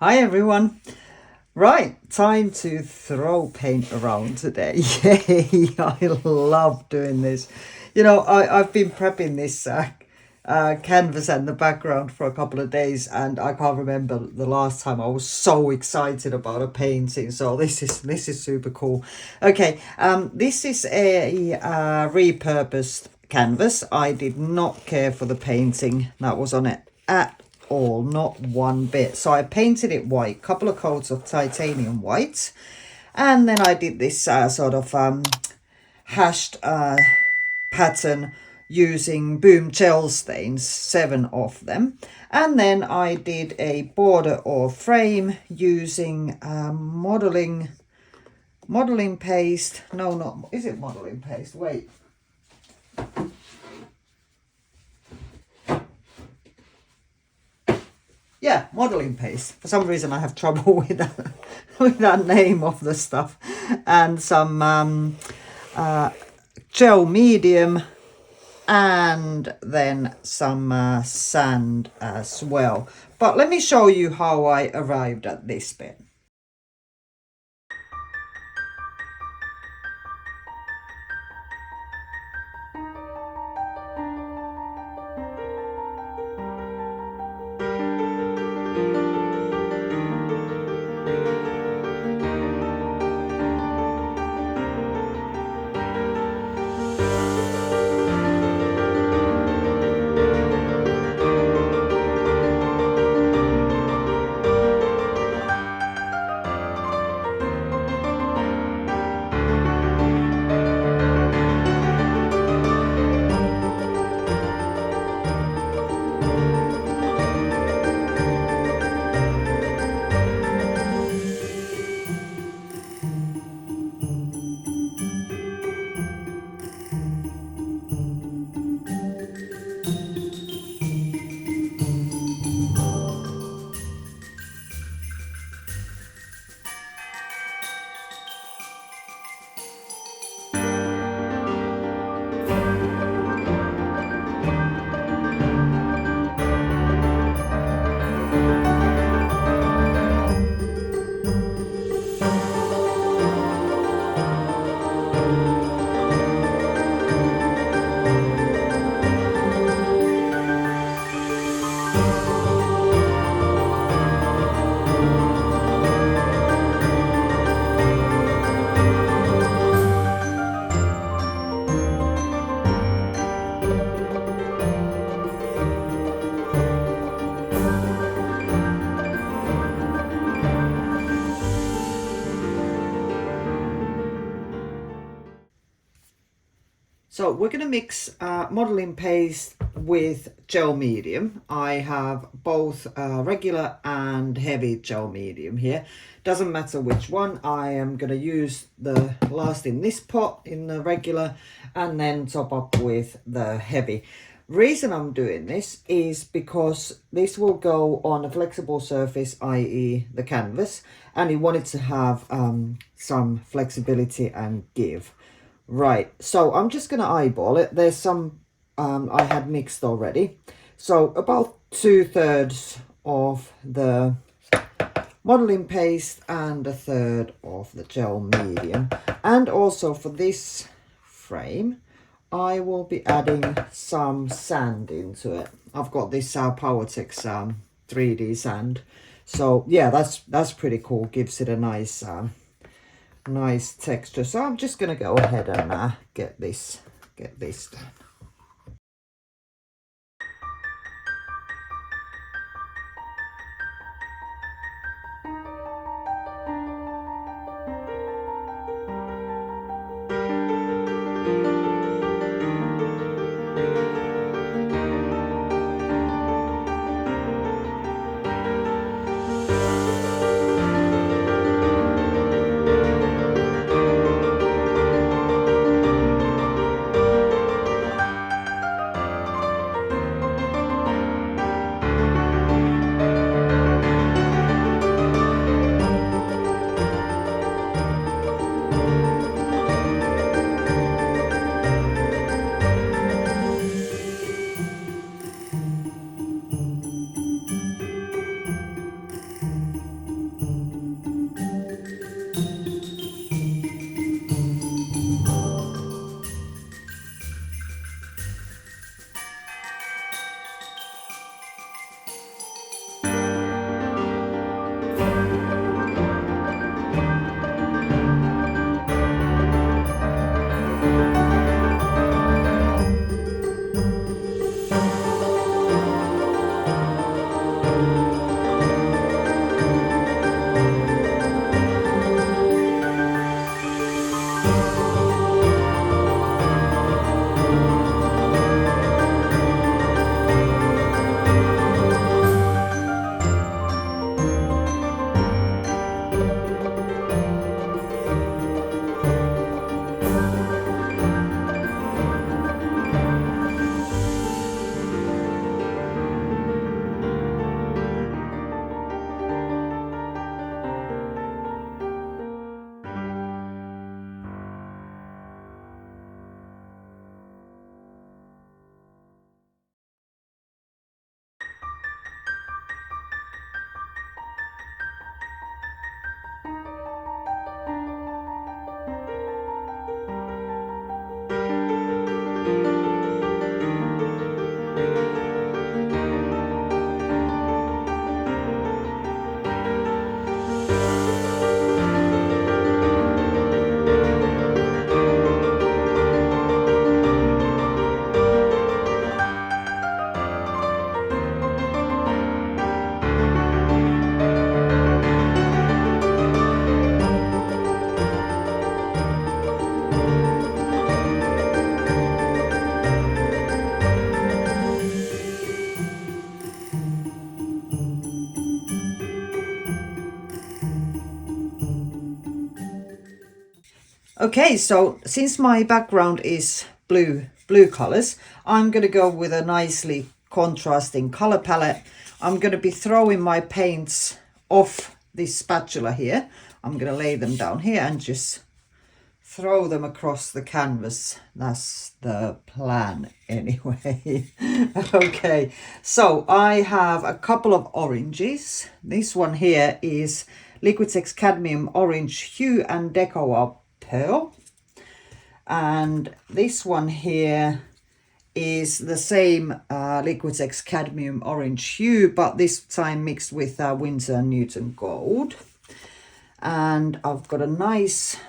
Hi everyone. Right, time to throw paint around today. Yay, I love doing this. I've been prepping this canvas and the background for a couple of days, and I can't remember the last time I was so excited about a painting. So this is super cool. Okay, this is a repurposed canvas. I did not care for the painting that was on it at all, not one bit. So I painted it white, couple of coats of titanium white, and then I did this sort of hashed pattern using boom gel stains, 7 of them. And then I did a border or frame using modeling paste. No, not, is it modeling paste? Wait. Yeah, modeling paste. For some reason I have trouble with that, with that name of the stuff. And some gel medium, and then some sand as well. But let me show you how I arrived at this bit. So we're going to mix modeling paste with gel medium. I have both regular and heavy gel medium here. Doesn't matter which one. I am going to use the last in this pot in the regular and then top up with the heavy. Reason I'm doing this is because this will go on a flexible surface, i.e. the canvas, and you want it to have some flexibility and give. Right, so I'm just going to eyeball it. There's some I had mixed already. So about 2/3 of the modeling paste and 1/3 of the gel medium. And also for this frame, I will be adding some sand into it. I've got this PowerTex 3D sand. So yeah, that's pretty cool. Gives it a nice texture. So I'm just gonna go ahead and get this done. Okay, so since my background is blue colors, I'm going to go with a nicely contrasting color palette. I'm going to be throwing my paints off this spatula here. I'm going to lay them down here and just throw them across the canvas. That's the plan anyway. Okay, so I have a couple of oranges. This one here is Liquitex Cadmium Orange Hue and Endeavour Pearl. And this one here is the same Liquitex Cadmium Orange Hue, but this time mixed with Winsor & Newton Gold. And I've got a nice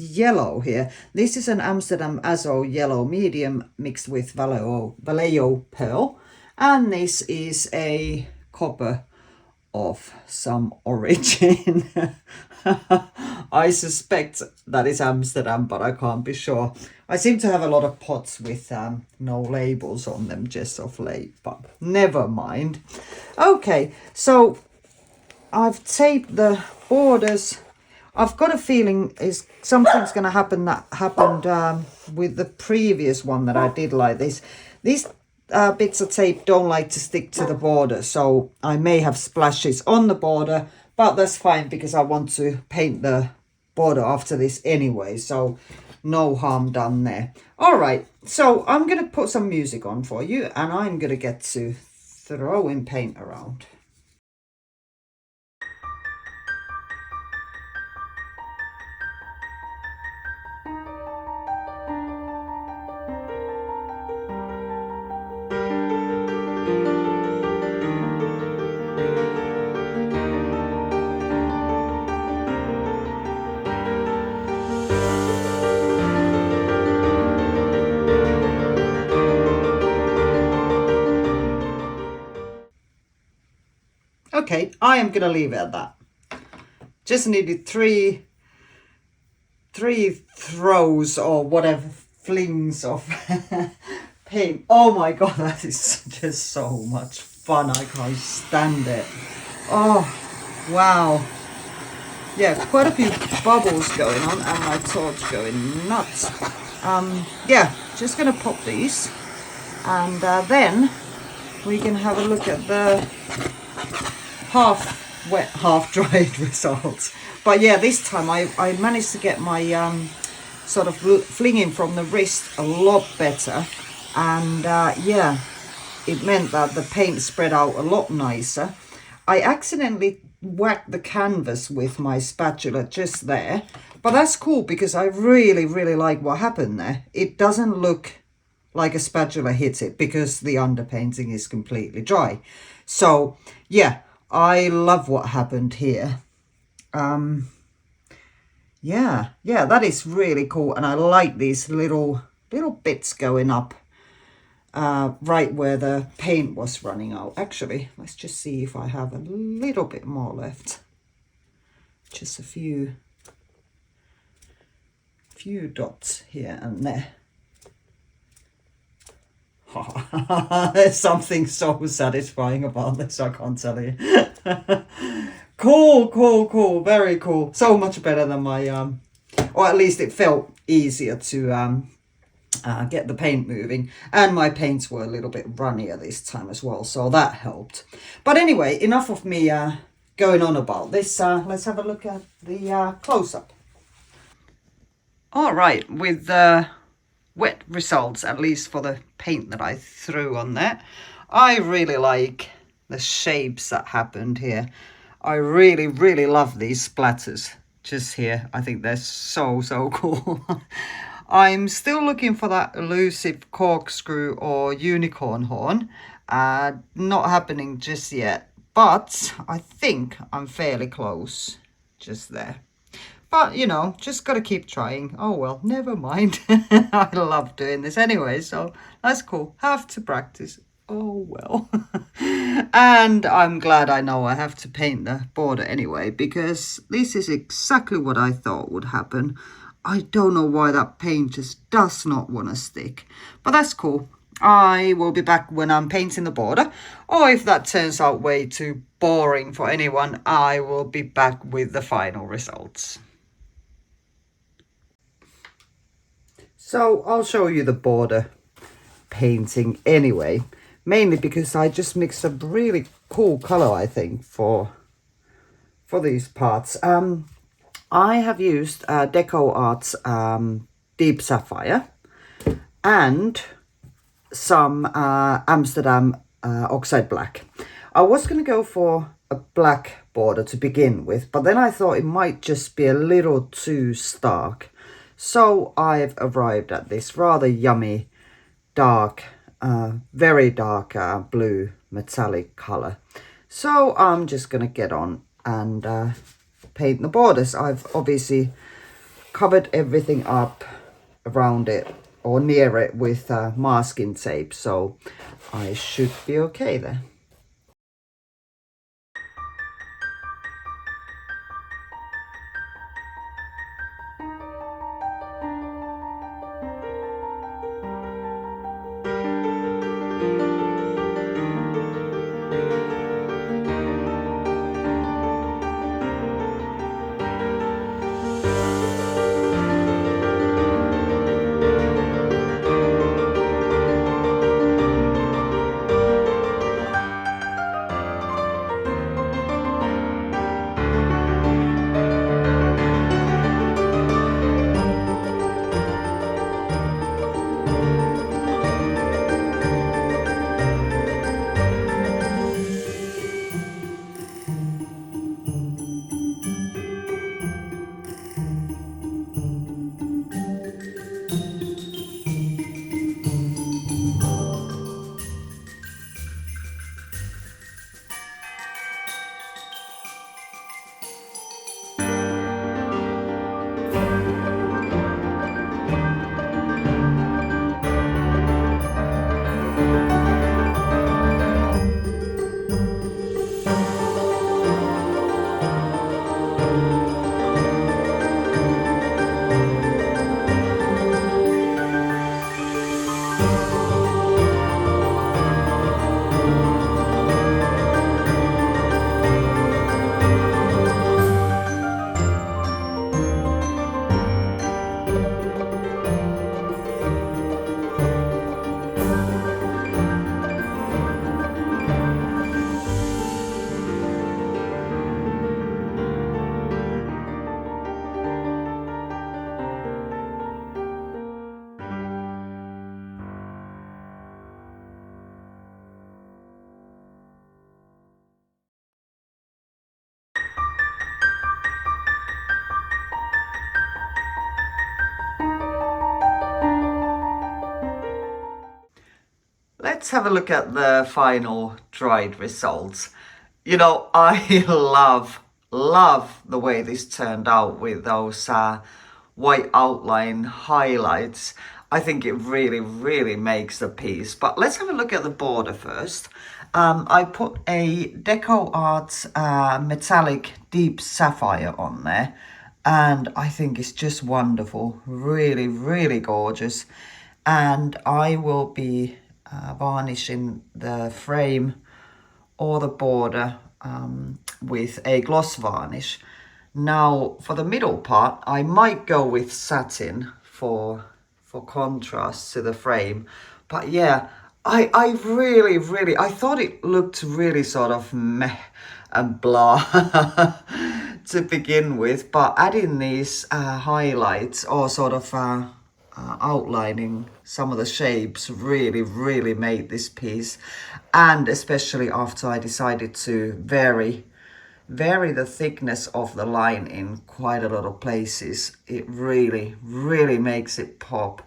yellow here. This is an Amsterdam Azo yellow medium mixed with Vallejo Pearl. And this is a copper of some origin. I suspect that is Amsterdam, but I can't be sure. I seem to have a lot of pots with no labels on them just of late, but never mind. Okay, so I've taped the borders. I've got a feeling is something's going to happen that happened with the previous one that I did like this. These bits of tape don't like to stick to the border, so I may have splashes on the border, but that's fine because I want to paint the border after this anyway, so no harm done there. All right, so I'm going to put some music on for you and I'm going to get to throwing paint around. Okay, I am going to leave it at that. Just needed three throws or whatever, flings of paint. Oh my god, that is just so much fun. I can't stand it. Oh, wow. Yeah, quite a few bubbles going on and my torch going nuts. Yeah, just going to pop these. And then we can have a look at the half wet, half dried results. But yeah, this time I managed to get my sort of flinging from the wrist a lot better. And yeah, it meant that the paint spread out a lot nicer. I accidentally whacked the canvas with my spatula just there. But that's cool because I really like what happened there. It doesn't look like a spatula hit it because the underpainting is completely dry. So yeah, I love what happened here. Yeah, that is really cool. And I like these little bits going up right where the paint was running out. Actually, let's just see if I have a little bit more left. Just a few dots here and there. There's something so satisfying about this, I can't tell you. Cool, very cool. So much better than my or at least it felt easier to get the paint moving, and my paints were a little bit runnier this time as well, so that helped. But anyway, enough of me going on about this. Let's have a look at the close-up. All right, with the wet results, at least for the paint that I threw on there, I really like the shapes that happened here. I really love these splatters just here. I think they're so cool. I'm still looking for that elusive corkscrew or unicorn horn. Not happening just yet, but I think I'm fairly close just there. But, you know, just got to keep trying. Oh, well, never mind. I love doing this anyway, so that's cool. Have to practice. Oh, well. And I'm glad I know I have to paint the border anyway, because this is exactly what I thought would happen. I don't know why that paint just does not want to stick. But that's cool. I will be back when I'm painting the border. Or if that turns out way too boring for anyone, I will be back with the final results. So I'll show you the border painting anyway, mainly because I just mixed a really cool color, I think, for these parts. I have used Deco Arts Deep Sapphire and some Amsterdam Oxide Black. I was going to go for a black border to begin with, but then I thought it might just be a little too stark. So I've arrived at this rather yummy, dark, very dark blue metallic color. So I'm just going to get on and paint the borders. I've obviously covered everything up around it or near it with masking tape, so I should be okay there. Let's have a look at the final dried results. You know, I love the way this turned out with those white outline highlights. I think it really makes the piece. But let's have a look at the border first. I put a Deco Arts metallic deep sapphire on there, and I think it's just wonderful. Really gorgeous. And I will be varnishing the frame or the border with a gloss varnish. Now for the middle part, I might go with satin for contrast to the frame. But yeah, I really, I thought it looked really sort of meh and blah to begin with, but adding these highlights or sort of outlining some of the shapes really made this piece. And especially after I decided to vary the thickness of the line in quite a lot of places, it really makes it pop.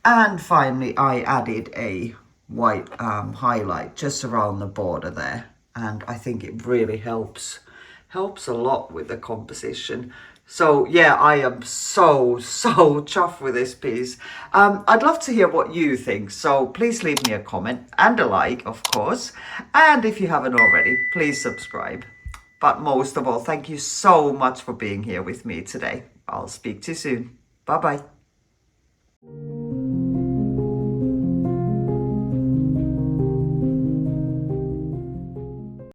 And finally I added a white highlight just around the border there, and I think it really helps a lot with the composition. So yeah, I am so chuffed with this piece. I'd love to hear what you think, so please leave me a comment and a like, of course, and if you haven't already, please subscribe. But most of all, thank you so much for being here with me today. I'll speak to you soon. Bye bye.